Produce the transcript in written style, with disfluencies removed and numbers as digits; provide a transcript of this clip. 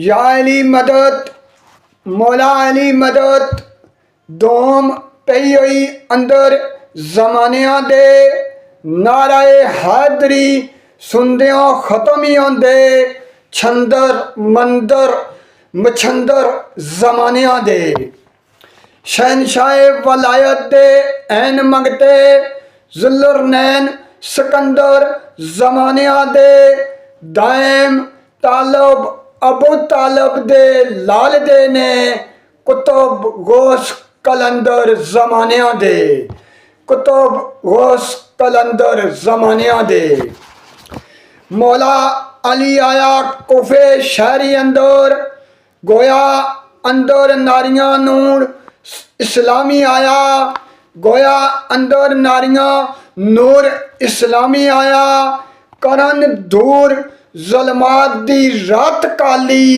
या अली मदद मौला अली मदद दोम पई हुई अंदर जमानिया दे नाराए हैदरी सुनदियों खत्म ही होंदे छंदर मंदर मछंदर जमानिया दे शहनशाह वलायत दे ऐन मंगते जुल्लर नैन सिकंदर जमानिया दे दायम तालब अबू तालब दे लाल दे ने कुतुब गौस कलंदर जमानिया दे कुतुब गौस कलंदर जमानिया दे मौला अली आया कुफे शहरी अंदर गोया अंदर नारियां नूर इस्लामी आया गोया अंदर नारियां नूर इस्लामी आया करन दूर जुल्मात दी रात काली।